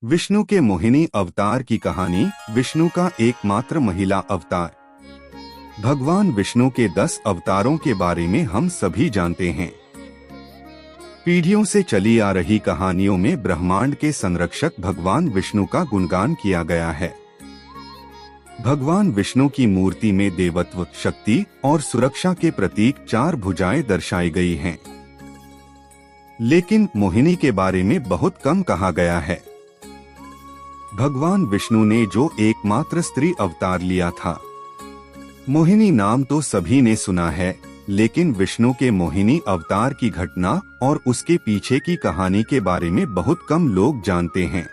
विष्णु के मोहिनी अवतार की कहानी। विष्णु का एकमात्र महिला अवतार। भगवान विष्णु के 10 अवतारों के बारे में हम सभी जानते हैं। पीढ़ियों से चली आ रही कहानियों में ब्रह्मांड के संरक्षक भगवान विष्णु का गुणगान किया गया है। भगवान विष्णु की मूर्ति में देवत्व, शक्ति और सुरक्षा के प्रतीक 4 भुजाएं दर्शाई गई हैं। लेकिन मोहिनी के बारे में बहुत कम कहा गया है। भगवान विष्णु ने जो एकमात्र स्त्री अवतार लिया था। मोहिनी नाम तो सभी ने सुना है, लेकिन विष्णु के मोहिनी अवतार की घटना और उसके पीछे की कहानी के बारे में बहुत कम लोग जानते हैं।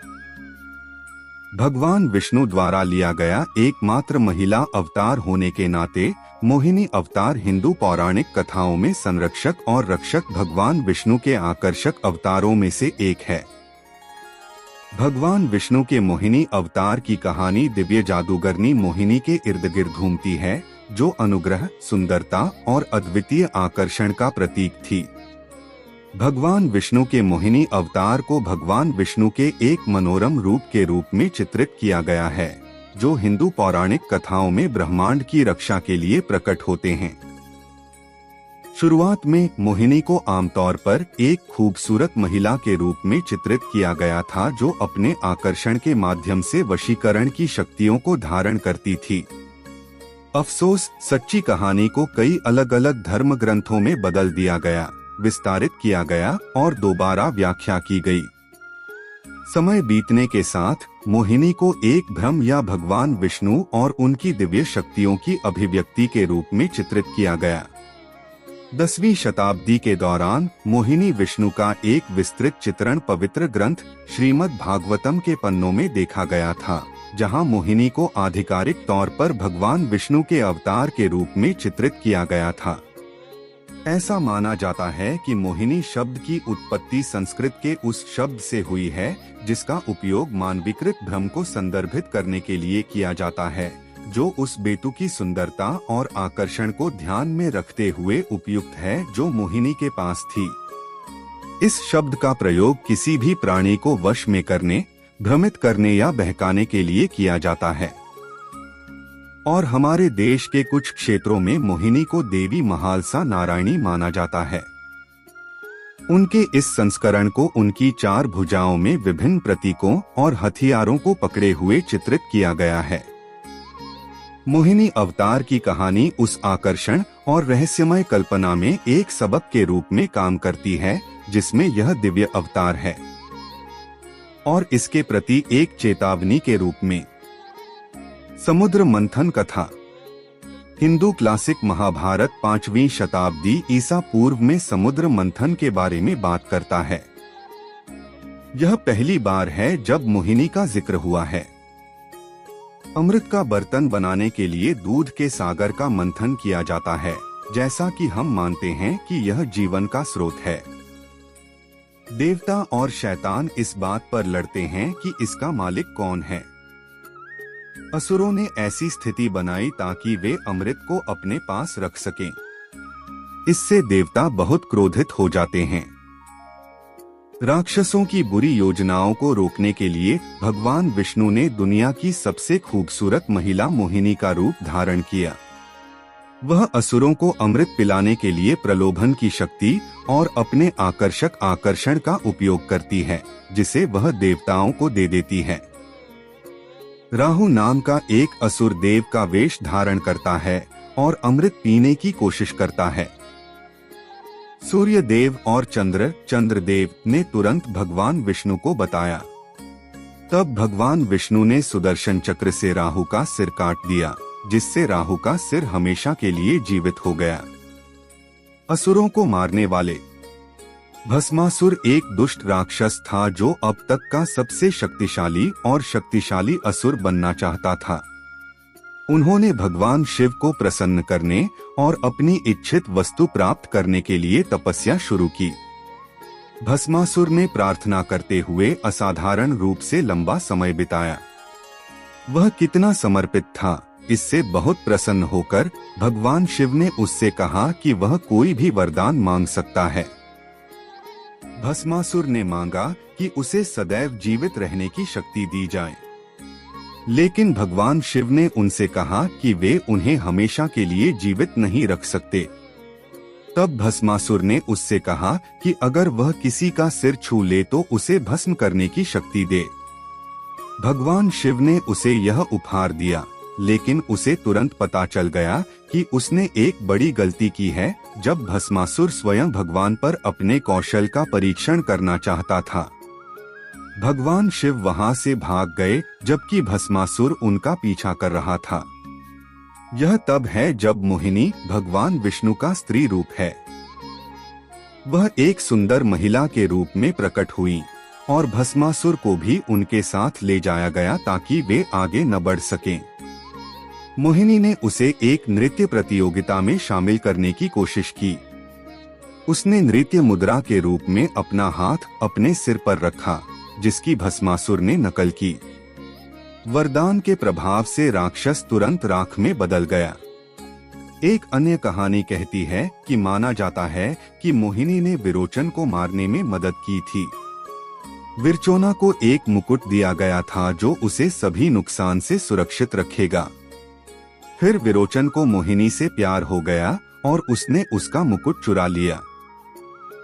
भगवान विष्णु द्वारा लिया गया एकमात्र महिला अवतार होने के नाते मोहिनी अवतार हिंदू पौराणिक कथाओं में संरक्षक और रक्षक भगवान विष्णु के आकर्षक अवतारों में से एक है। भगवान विष्णु के मोहिनी अवतार की कहानी दिव्य जादूगरनी मोहिनी के इर्द गिर्द घूमती है, जो अनुग्रह, सुंदरता और अद्वितीय आकर्षण का प्रतीक थी। भगवान विष्णु के मोहिनी अवतार को भगवान विष्णु के एक मनोरम रूप के रूप में चित्रित किया गया है, जो हिंदू पौराणिक कथाओं में ब्रह्मांड की रक्षा के लिए प्रकट होते हैं। शुरुआत में मोहिनी को आमतौर पर एक खूबसूरत महिला के रूप में चित्रित किया गया था, जो अपने आकर्षण के माध्यम से वशीकरण की शक्तियों को धारण करती थी। अफसोस, सच्ची कहानी को कई अलग अलग धर्म ग्रंथों में बदल दिया गया, विस्तारित किया गया और दोबारा व्याख्या की गई। समय बीतने के साथ मोहिनी को एक भ्रम या भगवान विष्णु और उनकी दिव्य शक्तियों की अभिव्यक्ति के रूप में चित्रित किया गया। 10वीं शताब्दी के दौरान मोहिनी विष्णु का एक विस्तृत चित्रण पवित्र ग्रंथ श्रीमद् भागवतम के पन्नों में देखा गया था, जहां मोहिनी को आधिकारिक तौर पर भगवान विष्णु के अवतार के रूप में चित्रित किया गया था। ऐसा माना जाता है कि मोहिनी शब्द की उत्पत्ति संस्कृत के उस शब्द से हुई है, जिसका उपयोग मानविकृत भ्रम को संदर्भित करने के लिए किया जाता है, जो उस बेतुकी सुंदरता और आकर्षण को ध्यान में रखते हुए उपयुक्त है जो मोहिनी के पास थी। इस शब्द का प्रयोग किसी भी प्राणी को वश में करने, भ्रमित करने या बहकाने के लिए किया जाता है। और हमारे देश के कुछ क्षेत्रों में मोहिनी को देवी महालसा नारायणी माना जाता है। उनके इस संस्करण को उनकी 4 भुजाओं में विभिन्न प्रतीकों और हथियारों को पकड़े हुए चित्रित किया गया है। मोहिनी अवतार की कहानी उस आकर्षण और रहस्यमय कल्पना में एक सबक के रूप में काम करती है, जिसमें यह दिव्य अवतार है, और इसके प्रति एक चेतावनी के रूप में। समुद्र मंथन कथा। हिंदू क्लासिक महाभारत 5वीं शताब्दी ईसा पूर्व में समुद्र मंथन के बारे में बात करता है। यह पहली बार है जब मोहिनी का जिक्र हुआ है। अमृत का बर्तन बनाने के लिए दूध के सागर का मंथन किया जाता है, जैसा कि हम मानते हैं कि यह जीवन का स्रोत है। देवता और शैतान इस बात पर लड़ते हैं कि इसका मालिक कौन है। असुरों ने ऐसी स्थिति बनाई ताकि वे अमृत को अपने पास रख सकें। इससे देवता बहुत क्रोधित हो जाते हैं। राक्षसों की बुरी योजनाओं को रोकने के लिए भगवान विष्णु ने दुनिया की सबसे खूबसूरत महिला मोहिनी का रूप धारण किया। वह असुरों को अमृत पिलाने के लिए प्रलोभन की शक्ति और अपने आकर्षक आकर्षण का उपयोग करती है, जिसे वह देवताओं को दे देती है। राहु नाम का एक असुर देव का वेश धारण करता है और अमृत पीने की कोशिश करता है। सूर्य देव और चंद्रदेव ने तुरंत भगवान विष्णु को बताया। तब भगवान विष्णु ने सुदर्शन चक्र से राहु का सिर काट दिया, जिससे राहु का सिर हमेशा के लिए जीवित हो गया। असुरों को मारने वाले भस्मासुर एक दुष्ट राक्षस था, जो अब तक का सबसे शक्तिशाली असुर बनना चाहता था। उन्होंने भगवान शिव को प्रसन्न करने और अपनी इच्छित वस्तु प्राप्त करने के लिए तपस्या शुरू की। भस्मासुर ने प्रार्थना करते हुए असाधारण रूप से लंबा समय बिताया। वह कितना समर्पित था, इससे बहुत प्रसन्न होकर भगवान शिव ने उससे कहा कि वह कोई भी वरदान मांग सकता है। भस्मासुर ने मांगा कि उसे सदैव जीवित रहने की शक्ति दी जाए, लेकिन भगवान शिव ने उनसे कहा कि वे उन्हें हमेशा के लिए जीवित नहीं रख सकते। तब भस्मासुर ने उससे कहा कि अगर वह किसी का सिर छू ले तो उसे भस्म करने की शक्ति दे। भगवान शिव ने उसे यह उपहार दिया, लेकिन उसे तुरंत पता चल गया कि उसने एक बड़ी गलती की है जब भस्मासुर स्वयं भगवान पर अपने कौशल का परीक्षण करना चाहता था। भगवान शिव वहां से भाग गए जबकि भस्मासुर उनका पीछा कर रहा था। यह तब है जब मोहिनी भगवान विष्णु का स्त्री रूप है। वह एक सुंदर महिला के रूप में प्रकट हुई और भस्मासुर को भी उनके साथ ले जाया गया ताकि वे आगे न बढ़ सकें। मोहिनी ने उसे एक नृत्य प्रतियोगिता में शामिल करने की कोशिश की। उसने नृत्य मुद्रा के रूप में अपना हाथ अपने सिर पर रखा, जिसकी भस्मासुर ने नकल की। वरदान के प्रभाव से राक्षस तुरंत राख में बदल गया। एक अन्य कहानी कहती है कि माना जाता है कि मोहिनी ने विरोचन को मारने में मदद की थी। विरचोना को एक मुकुट दिया गया था जो उसे सभी नुकसान से सुरक्षित रखेगा। फिर विरोचन को मोहिनी से प्यार हो गया और उसने उसका मुकुट चुरा लिया।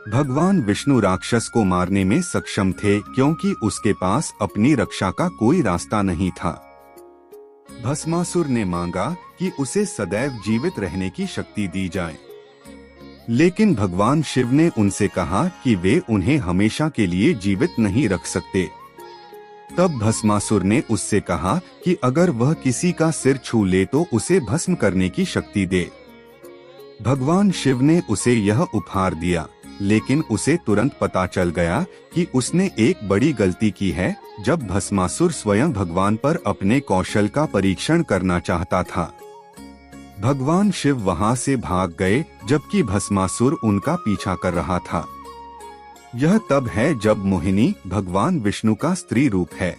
भगवान विष्णु राक्षस को मारने में सक्षम थे क्योंकि उसके पास अपनी रक्षा का कोई रास्ता नहीं था। भस्मासुर ने मांगा कि उसे सदैव जीवित रहने की शक्ति दी जाए, लेकिन भगवान शिव ने उनसे कहा कि वे उन्हें हमेशा के लिए जीवित नहीं रख सकते। तब भस्मासुर ने उससे कहा कि अगर वह किसी का सिर छू ले तो उसे भस्म करने की शक्ति दे। भगवान शिव ने उसे यह उपहार दिया, लेकिन उसे तुरंत पता चल गया कि उसने एक बड़ी गलती की है जब भस्मासुर स्वयं भगवान पर अपने कौशल का परीक्षण करना चाहता था। भगवान शिव वहां से भाग गए जबकि भस्मासुर उनका पीछा कर रहा था। यह तब है जब मोहिनी भगवान विष्णु का स्त्री रूप है।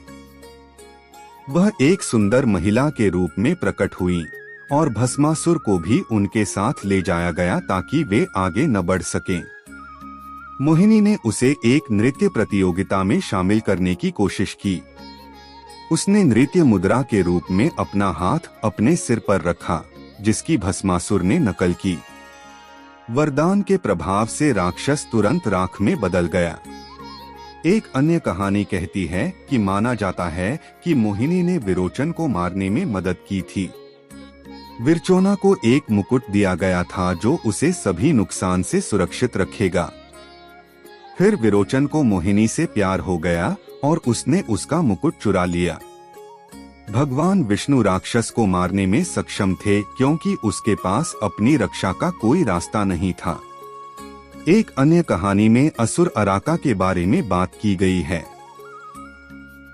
वह एक सुंदर महिला के रूप में प्रकट हुई और भस्मासुर को भी उनके साथ ले जाया गया ताकि वे आगे न बढ़ सकें। मोहिनी ने उसे एक नृत्य प्रतियोगिता में शामिल करने की कोशिश की। उसने नृत्य मुद्रा के रूप में अपना हाथ अपने सिर पर रखा, जिसकी भस्मासुर ने नकल की। वरदान के प्रभाव से राक्षस तुरंत राख में बदल गया। एक अन्य कहानी कहती है कि माना जाता है कि मोहिनी ने विरोचन को मारने में मदद की थी। विरचोना को एक मुकुट दिया गया था जो उसे सभी नुकसान से सुरक्षित रखेगा। फिर विरोचन को मोहिनी से प्यार हो गया और उसने उसका मुकुट चुरा लिया। भगवान विष्णु राक्षस को मारने में सक्षम थे क्योंकि उसके पास अपनी रक्षा का कोई रास्ता नहीं था। एक अन्य कहानी में असुर अराका के बारे में बात की गई है।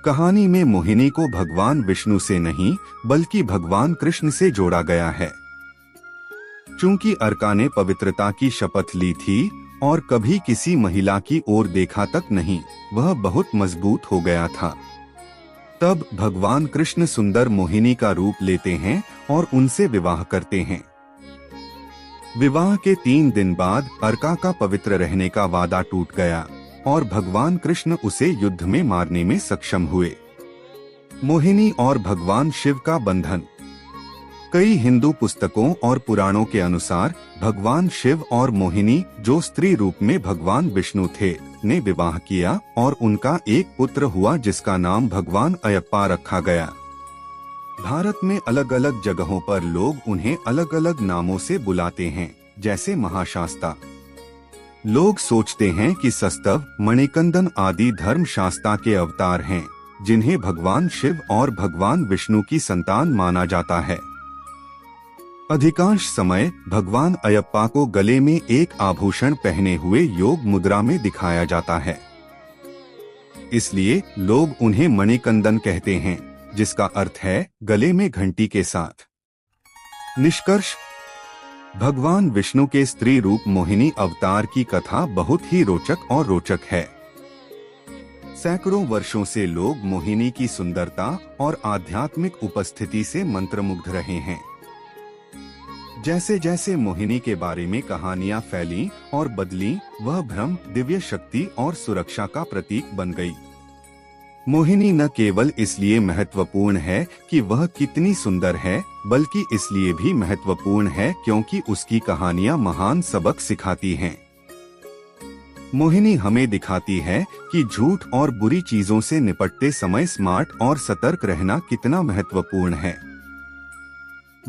कहानी में मोहिनी को भगवान विष्णु से नहीं बल्कि भगवान कृष्ण से जोड़ा गया है। चूंकि अर्का ने पवित्रता की शपथ ली थी और कभी किसी महिला की ओर देखा तक नहीं, वह बहुत मजबूत हो गया था। तब भगवान कृष्ण सुंदर मोहिनी का रूप लेते हैं और उनसे विवाह करते हैं। विवाह के 3 दिन बाद अर्का का पवित्र रहने का वादा टूट गया और भगवान कृष्ण उसे युद्ध में मारने में सक्षम हुए। मोहिनी और भगवान शिव का बंधन। कई हिंदू पुस्तकों और पुराणों के अनुसार भगवान शिव और मोहिनी, जो स्त्री रूप में भगवान विष्णु थे, ने विवाह किया और उनका एक पुत्र हुआ जिसका नाम भगवान अयप्पा रखा गया। भारत में अलग अलग जगहों पर लोग उन्हें अलग अलग नामों से बुलाते हैं, जैसे महाशास्ता। लोग सोचते हैं कि सस्तव, मणिकंदन आदि धर्मशास्ता के अवतार हैं, जिन्हें भगवान शिव और भगवान विष्णु की संतान माना जाता है। अधिकांश समय भगवान अयप्पा को गले में एक आभूषण पहने हुए योग मुद्रा में दिखाया जाता है, इसलिए लोग उन्हें मणिकंदन कहते हैं, जिसका अर्थ है गले में घंटी के साथ। निष्कर्ष: भगवान विष्णु के स्त्री रूप मोहिनी अवतार की कथा बहुत ही रोचक और रोचक है। सैकड़ों वर्षों से लोग मोहिनी की सुंदरता और आध्यात्मिक उपस्थिति से मंत्रमुग्ध रहे हैं। जैसे जैसे मोहिनी के बारे में कहानियां फैली और बदली, वह भ्रम, दिव्य शक्ति और सुरक्षा का प्रतीक बन गई। मोहिनी न केवल इसलिए महत्वपूर्ण है कि वह कितनी सुंदर है, बल्कि इसलिए भी महत्वपूर्ण है क्योंकि उसकी कहानियां महान सबक सिखाती हैं। मोहिनी हमें दिखाती है कि झूठ और बुरी चीजों से निपटते समय स्मार्ट और सतर्क रहना कितना महत्वपूर्ण है।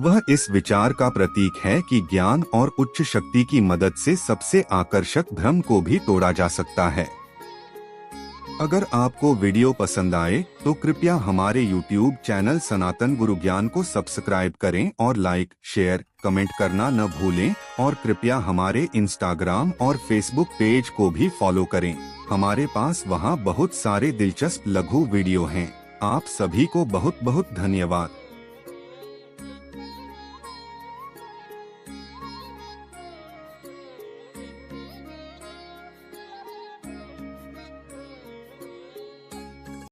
वह इस विचार का प्रतीक है कि ज्ञान और उच्च शक्ति की मदद से सबसे आकर्षक भ्रम को भी तोड़ा जा सकता है। अगर आपको वीडियो पसंद आए तो कृपया हमारे YouTube चैनल सनातन गुरु ज्ञान को सब्सक्राइब करें और लाइक, शेयर, कमेंट करना न भूलें और कृपया हमारे Instagram और Facebook पेज को भी फॉलो करें। हमारे पास वहां बहुत सारे दिलचस्प लघु वीडियो हैं। आप सभी को बहुत बहुत धन्यवाद।